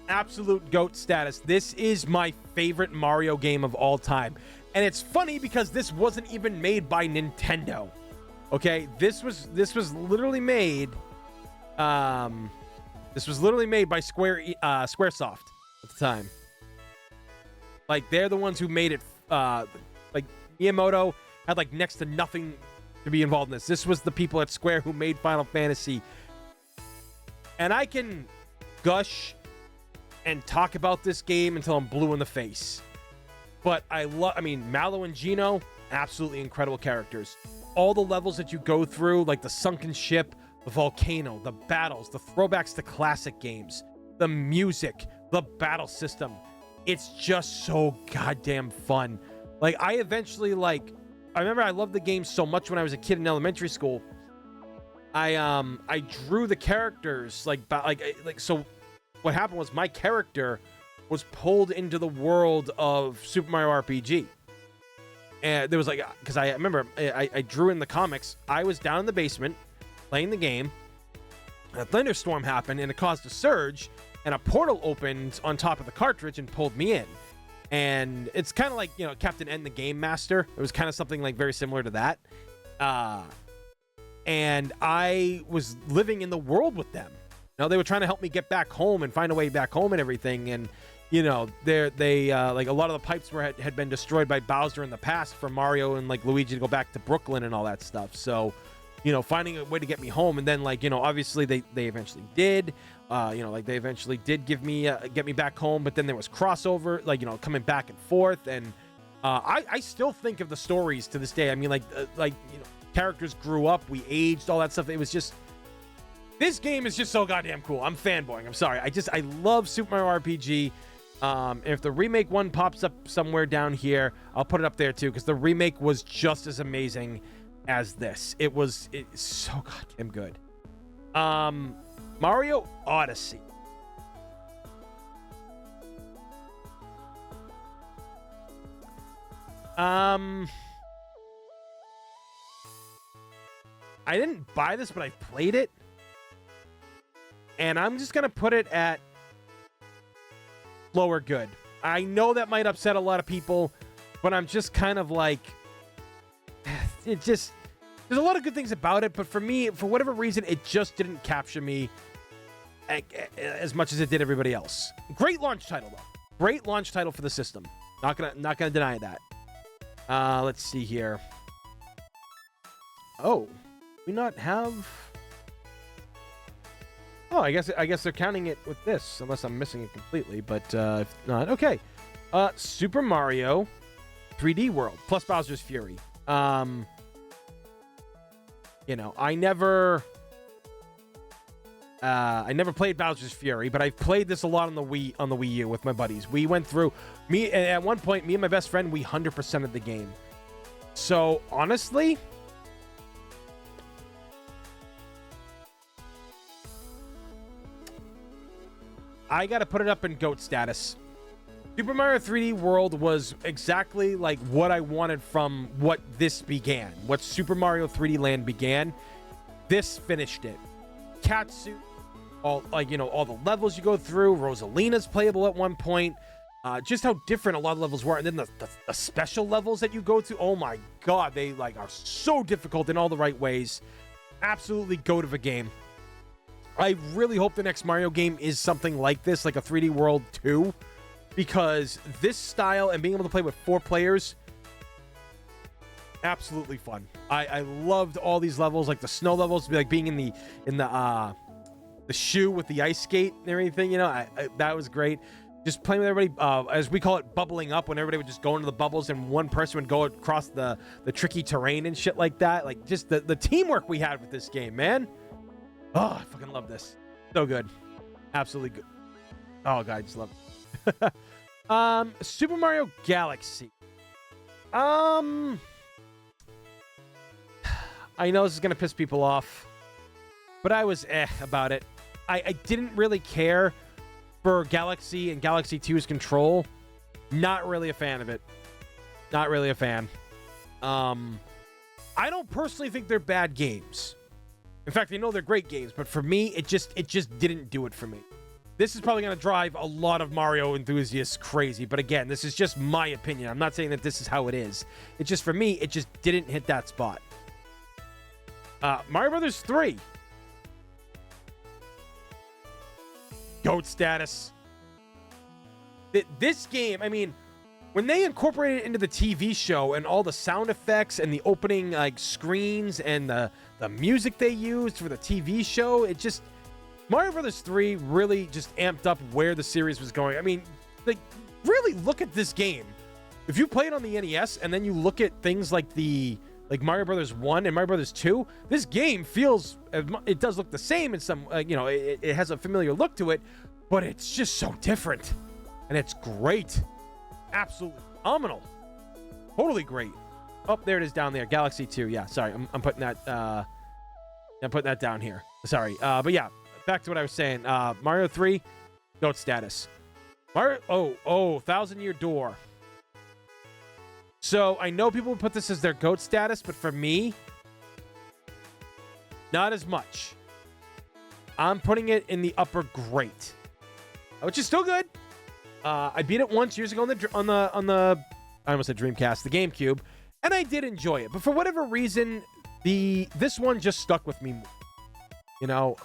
Absolute GOAT status. This is my favorite Mario game of all time. And it's funny because this wasn't even made by Nintendo. Okay, this was literally made by Squaresoft at the time. Like, they're the ones who made it. Like, Miyamoto had, like, next to nothing to be involved in this. This was the people at Square who made Final Fantasy. And I can gush and talk about this game until I'm blue in the face. But I mean, Mallow and Gino, absolutely incredible characters. All the levels that you go through, like the sunken ship, the volcano, the battles, the throwbacks to classic games, the music, the battle system. It's just so goddamn fun. Like, I eventually, like, I remember I loved the game so much when I was a kid in elementary school. I drew the characters, like so what happened was my character was pulled into the world of Super Mario RPG. And there was, like, because I remember I drew in the comics. I was down in the basement playing the game. A thunderstorm happened and it caused a surge, and a portal opened on top of the cartridge and pulled me in. And it's kind of like, you know, Captain N, the Game Master. It was kind of something like very similar to that. And I was living in the world with them. You know, they were trying to help me get back home and find a way back home and everything. And you know, they like a lot of the pipes had been destroyed by Bowser in the past for Mario and like Luigi to go back to Brooklyn and all that stuff. So finding a way to get me home. And then, like, obviously they eventually did. They eventually did get me back home. But then there was crossover, like, coming back and forth. And I still think of the stories to this day. I mean, characters grew up, we aged, all that stuff. It was just, this game is just so goddamn cool. I'm fanboying. I'm sorry. I love Super Mario RPG. And if the remake one pops up somewhere down here, I'll put it up there too, because the remake was just as amazing as this. It's so goddamn good. Mario Odyssey. I didn't buy this, but I played it. And I'm just going to put it at lower good. I know that might upset a lot of people, but I'm just kind of like, there's a lot of good things about it, but for me, for whatever reason, it just didn't capture me as much as it did everybody else. Great launch title, though. Great launch title for the system. Not gonna deny that. Let's see here. Oh, we not have... Oh, I guess they're counting it with this, unless I'm missing it completely. But if not, okay. Super Mario 3D World plus Bowser's Fury. I never played Bowser's Fury, but I've played this a lot on the Wii U with my buddies. We went through at one point. Me and my best friend, we 100%ed the game. So honestly, I got to put it up in GOAT status. Super Mario 3D World was exactly like what I wanted from what this began. What Super Mario 3D Land began. This finished it. Catsuit, all the levels you go through. Rosalina's playable at one point. Just how different a lot of levels were. And then the special levels that you go to. Oh my God, they are so difficult in all the right ways. Absolutely GOAT of a game. I really hope the next Mario game is something like this, like a 3D World 2, because this style and being able to play with 4 players, absolutely fun. I loved all these levels, like the snow levels, like being in the shoe with the ice skate and everything. That was great. Just playing with everybody, as we call it, bubbling up, when everybody would just go into the bubbles and one person would go across the tricky terrain and shit like that. Like, just the teamwork we had with this game, man. Oh, I fucking love this. So good. Absolutely good. Oh, God, I just love it. Super Mario Galaxy. I know this is going to piss people off, but I was about it. I didn't really care for Galaxy and Galaxy 2's control. Not really a fan of it. Not really a fan. I don't personally think they're bad games. In fact, I know they're great games, but for me, it just didn't do it for me. This is probably going to drive a lot of Mario enthusiasts crazy, but again, this is just my opinion. I'm not saying that this is how it is. It's just, for me, it just didn't hit that spot. Mario Brothers 3. GOAT status. This game, I mean, when they incorporated it into the TV show and all the sound effects and the opening screens and the music they used for the TV show, it just... Mario Brothers 3 really just amped up where the series was going. I mean, really look at this game. If you play it on the NES and then you look at things like Mario Brothers 1 and Mario Brothers 2, this game feels... It does look the same in some... it has a familiar look to it, but it's just so different. And it's great. Absolutely phenomenal. Totally great. Oh, there it is down there. Galaxy 2. Yeah, sorry. I'm putting that down here. Sorry. But yeah, back to what I was saying. Mario 3, GOAT status. Mario 1000 Year Door. So I know people would put this as their GOAT status, but for me, not as much. I'm putting it in the upper great, which is still good. I beat it once years ago on the I almost said Dreamcast, the GameCube, and I did enjoy it. But for whatever reason, this one just stuck with me more.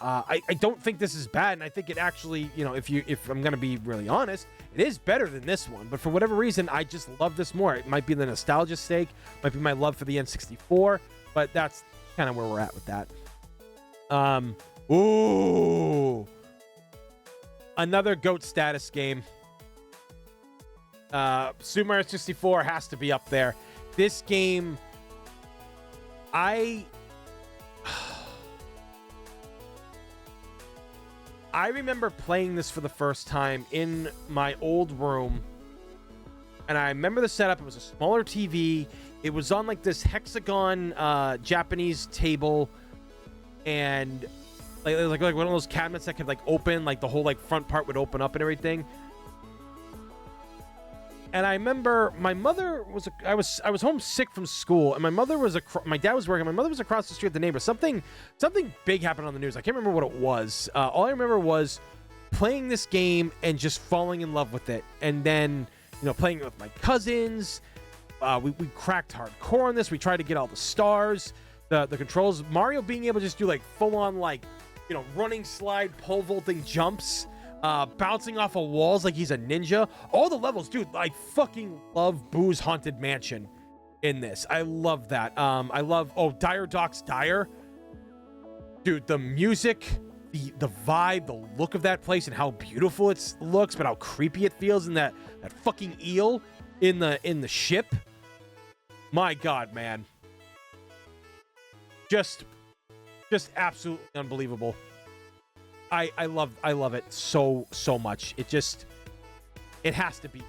I don't think this is bad, and I think it actually, if I'm gonna be really honest, it is better than this one. But for whatever reason, I just love this more. It might be the nostalgia sake, might be my love for the N64, but that's kind of where we're at with that. Ooh, another GOAT status game. Super Mario 64 has to be up there. This game, I remember playing this for the first time in my old room, and I remember the setup. It was a smaller TV. It was on like this hexagon Japanese table, and like one of those cabinets that could like open, like the whole like front part would open up and everything. And I remember my mother was I was homesick from school, and my dad was working. My mother was across the street at the neighbor. Something big happened on the news. I can't remember what it was. All I remember was playing this game and just falling in love with it. And then, playing it with my cousins. We cracked hardcore on this. We tried to get all the stars, the controls. Mario being able to just do like full on like, running slide, pole vaulting jumps. Bouncing off of walls like he's a ninja. All the levels, dude. I fucking love Boo's Haunted Mansion in this. I love that. I love Dire Doc's Dire. Dude, the music, the vibe, the look of that place, and how beautiful it looks, but how creepy it feels, and that fucking eel in the ship. My God, man. Just absolutely unbelievable. I love it so much. It has to be.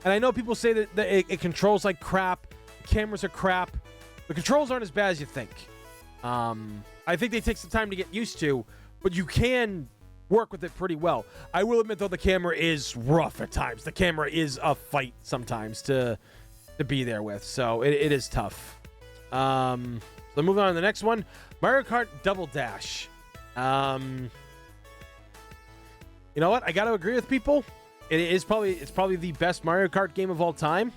And I know people say that it controls like crap. The cameras are crap. The controls aren't as bad as you think. I think they take some time to get used to, but you can work with it pretty well. I will admit though, the camera is rough at times. The camera is a fight sometimes to be there with. So it is tough. So moving on to the next one, Mario Kart Double Dash. You know what? I got to agree with people. It's probably the best Mario Kart game of all time.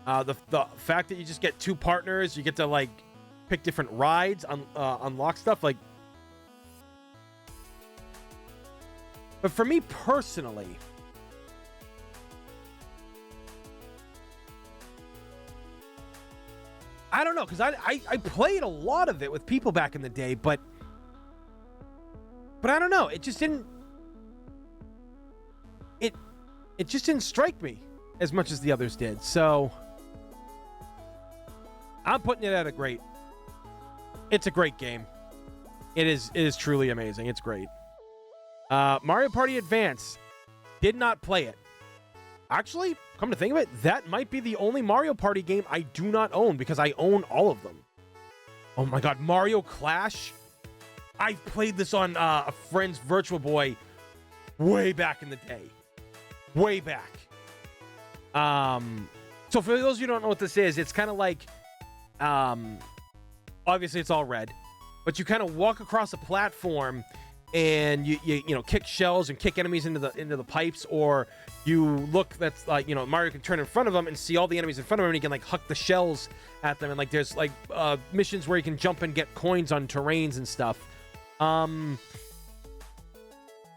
The fact that you just get two partners, you get to like pick different rides, unlock stuff like. But for me personally, I don't know, because I played a lot of it with people back in the day, but I don't know. It just didn't. It just didn't strike me as much as the others did. So I'm putting it at a great. It's a great game. It is truly amazing. It's great. Mario Party Advance. Did not play it. Actually, come to think of it, that might be the only Mario Party game I do not own, because I own all of them. Oh my God, Mario Clash. I played this on a friend's Virtual Boy way back in the day. Way back. So for those of you who don't know what this is, it's kind of like, obviously it's all red, but you kind of walk across a platform and you kick shells and kick enemies into the pipes, or you look, that's like, Mario can turn in front of them and see all the enemies in front of him, and he can like huck the shells at them, and like there's like missions where you can jump and get coins on terrains and stuff.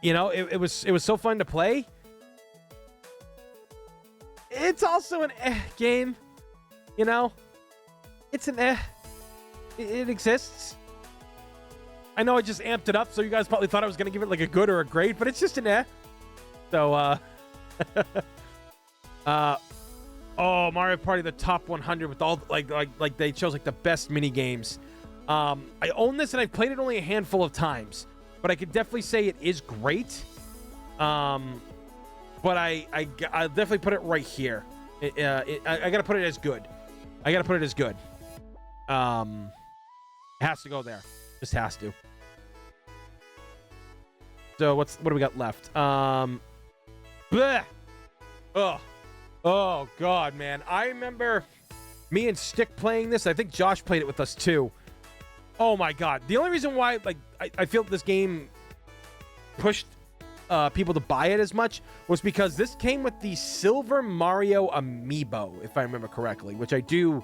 It was so fun to play. It's also an game, it's an it exists. I know I just amped it up, so you guys probably thought I was going to give it like a good or a great, but it's just an So, Mario Party, the top 100 with all, like they chose like the best mini games. I own this and I've played it only a handful of times, but I could definitely say it is great. But I definitely put it right here. I got to put it as good. It has to go there. Just has to. So what do we got left? Bleh. Oh God, man. I remember me and Stick playing this. I think Josh played it with us too. Oh my God. The only reason why I feel this game pushed people to buy it as much was because this came with the Silver Mario amiibo, if I remember correctly, which I do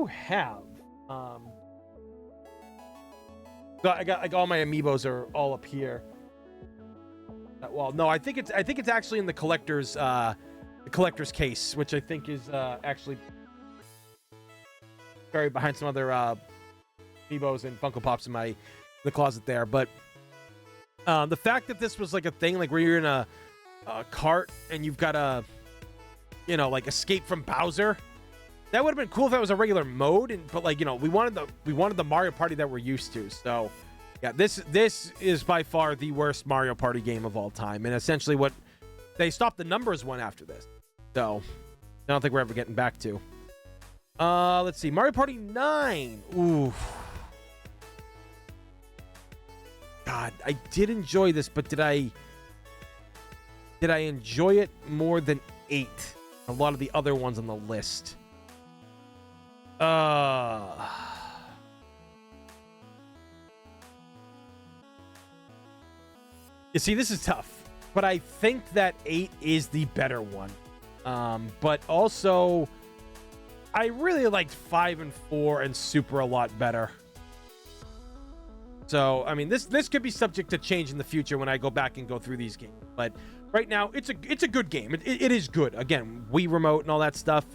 have. So I got all my amiibos are all up here. Well, no, I think it's actually in the collector's case, which I think is actually buried behind some other Amiibos and Funko Pops in the closet there. But the fact that this was like a thing, like where you're in a cart and you've got to, you know, like escape from Bowser, that would have been cool if that was a regular mode. But like, you know, we wanted the Mario Party that we're used to. So yeah, this is by far the worst Mario Party game of all time, and essentially what they stopped the numbers one after this. So I don't think we're ever getting back to. Let's see, Mario Party 9. Ooh. God, I did enjoy this, but did I enjoy it more than 8? A lot of the other ones on the list. You see, this is tough, but I think that 8 is the better one. But also, I really liked 5 and 4 and Super a lot better. So, I mean, this could be subject to change in the future when I go back and go through these games. But right now, it's a good game. It is good. Again, Wii Remote and all that stuff.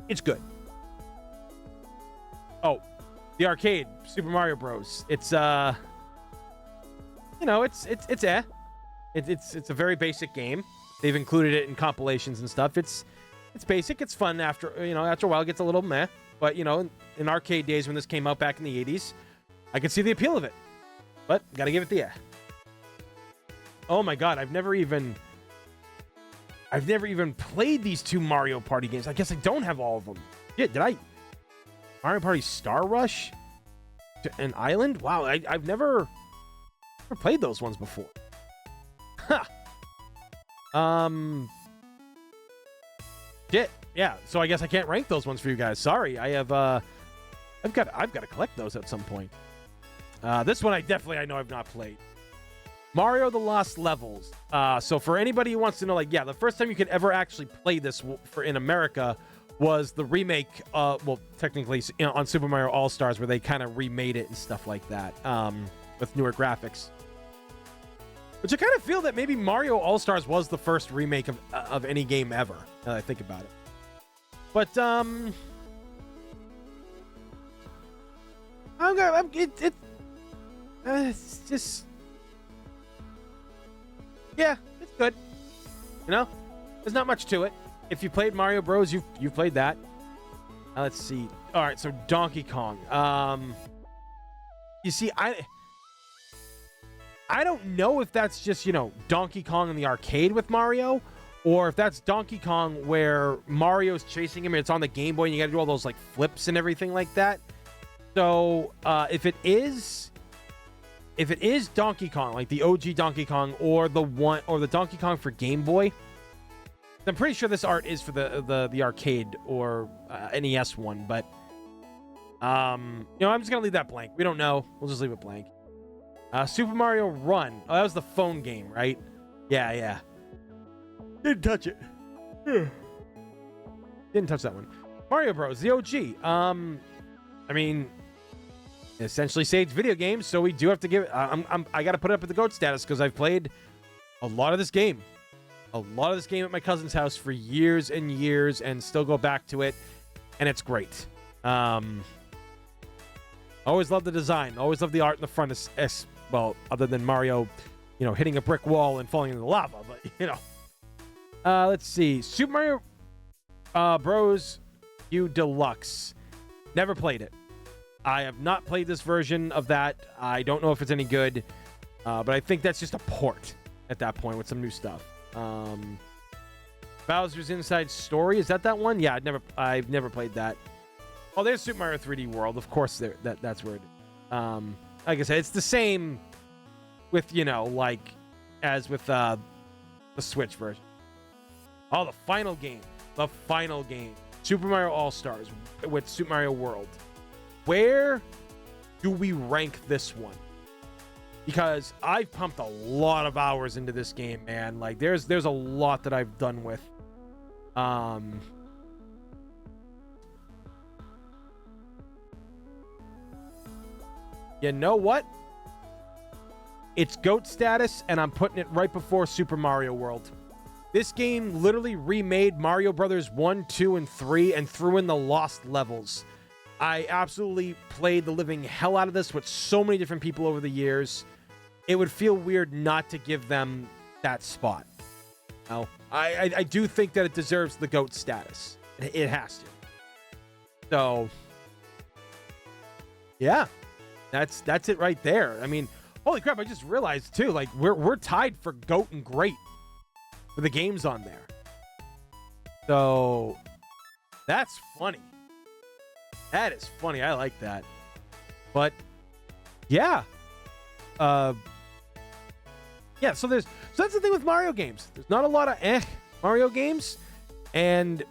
It's good. Oh, the arcade, Super Mario Bros. It's you know, it's a very basic game. They've included it in compilations and stuff. It's basic. It's fun after a while it gets a little meh. But you know, in arcade days when this came out back in the 80s, I could see the appeal of it. But gotta give it the Oh my god, I've never even played these 2 Mario Party games. I guess I don't have all of them. Yeah, did I? Mario Party Star Rush? An Island? Wow, I've never played those ones before. Huh. Shit. Yeah, so I guess I can't rank those ones for you guys. Sorry. I've got to collect those at some point. This one I know I've not played. Mario the Lost Levels. So for anybody who wants to know, like, yeah, the first time you could ever actually play this in America was the remake, well, technically, you know, on Super Mario All-Stars, where they kind of remade it and stuff like that, with newer graphics. Which I kind of feel that maybe Mario All-Stars was the first remake of any game ever, now that I think about it. But, it's just, yeah, it's good. You know, there's not much to it. If you played Mario Bros, you've played that. Let's see. All right, so Donkey Kong. You see, I don't know if that's just, you know, Donkey Kong in the arcade with Mario, or if that's Donkey Kong where Mario's chasing him and it's on the Game Boy and you gotta do all those like flips and everything like that. So if it is Donkey Kong, like the OG Donkey Kong, or the Donkey Kong for Game Boy, I'm pretty sure this art is for the arcade or NES one, but you know, I'm just gonna leave that blank. We don't know. We'll just leave it blank. Super Mario Run. Oh, that was the phone game, right? Yeah. Didn't touch it. Didn't touch that one. Mario Bros. The OG. I mean, essentially Sage video games, so we do have to give it. I got to put it up at the GOAT status because I've played a lot of this game. A lot of this game at my cousin's house for years and years, and still go back to it, and it's great. Always love the design. Always love the art in the front. Well, other than Mario, you know, hitting a brick wall and falling into the lava, but you know. Let's see. Super Mario Bros. U Deluxe. Never played it. I have not played this version of that. I don't know if it's any good, but I think that's just a port at that point with some new stuff. Bowser's Inside Story, is that one? Yeah, I've never played that. Oh, there's Super Mario 3D World. Of course, that's where it is. Like I said, it's the same with, you know, like as with the Switch version. Oh, the final game. Super Mario All-Stars with Super Mario World. Where do we rank this one? Because I've pumped a lot of hours into this game, man. Like, there's a lot that I've done with. You know what? It's GOAT status, and I'm putting it right before Super Mario World. This game literally remade Mario Brothers 1, 2, and 3 and threw in the lost levels. I absolutely played the living hell out of this with so many different people over the years. It would feel weird not to give them that spot. Now, I do think that it deserves the GOAT status. It has to. So, yeah, that's it right there. I mean, holy crap! I just realized too, like we're tied for GOAT and great for the games on there. So that's funny. That is funny. I like that. But yeah, yeah. So that's the thing with Mario games. There's not a lot of Mario games, and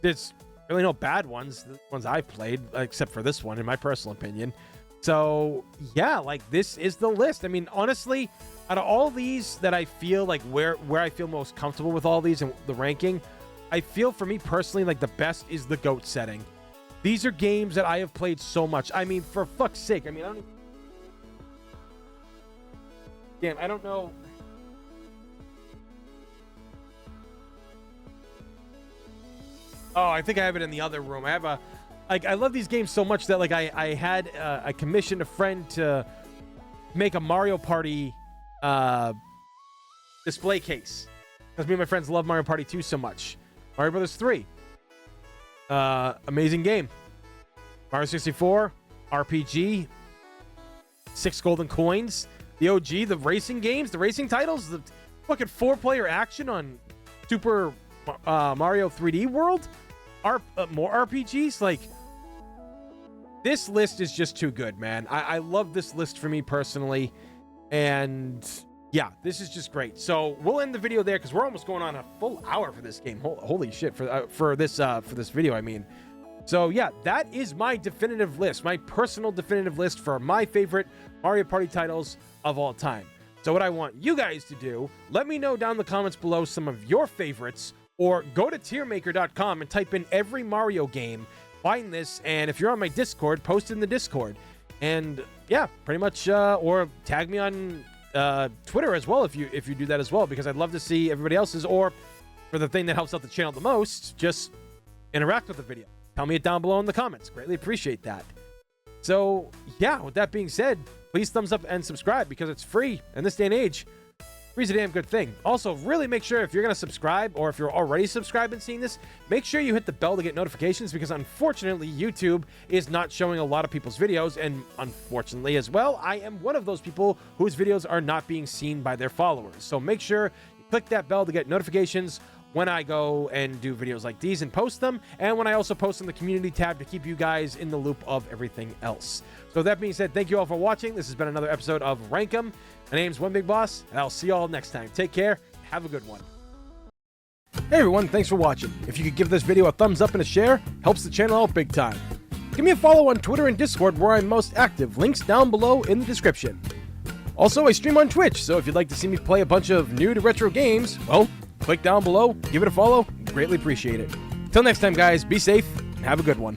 there's really no bad ones. The ones I've played, except for this one, in my personal opinion. So yeah, like this is the list. I mean, honestly, out of all these that I feel like where I feel most comfortable with all these and the ranking, I feel for me personally like the best is the GOAT setting. These are games that I have played so much. I mean, for fuck's sake. I mean, I don't know. Oh, I think I have it in the other room. I have I love these games so much that like I commissioned a friend to make a Mario Party display case because me and my friends love Mario Party 2 so much. Mario Brothers 3. Amazing game. Mario 64, RPG, 6 golden coins, the OG, the racing games, the racing titles, the fucking 4-player action on Super Mario 3D World, more RPGs. Like, this list is just too good, man. I love this list for me personally, and yeah, this is just great. So we'll end the video there because we're almost going on a full hour for this game. Holy shit, for this video, I mean. So yeah, that is my definitive list, my personal definitive list for my favorite Mario Party titles of all time. So what I want you guys to do, let me know down in the comments below some of your favorites, or go to tiermaker.com and type in every Mario game, find this, and if you're on my Discord, post it in the Discord. And yeah, pretty much, or tag me on Twitter as well if you do that as well, because I'd love to see everybody else's, or for the thing that helps out the channel the most, just interact with the video. Tell me it down below in the comments. Greatly appreciate that. So yeah, with that being said, please thumbs up and subscribe because it's free in this day and age. Free's a damn good thing. Also, really make sure if you're going to subscribe, or if you're already subscribed and seeing this, make sure you hit the bell to get notifications, because unfortunately YouTube is not showing a lot of people's videos, and unfortunately as well, I am one of those people whose videos are not being seen by their followers. So make sure you click that bell to get notifications when I go and do videos like these and post them, and when I also post in the community tab to keep you guys in the loop of everything else. So with that being said, thank you all for watching. This has been another episode of Rank 'em. My name's One Big Boss, and I'll see you all next time. Take care. Have a good one. Hey everyone, thanks for watching. If you could give this video a thumbs up and a share, helps the channel out big time. Give me a follow on Twitter and Discord where I'm most active. Links down below in the description. Also, I stream on Twitch, so if you'd like to see me play a bunch of new to retro games, well, click down below, give it a follow, greatly appreciate it. Till next time guys, be safe, and have a good one.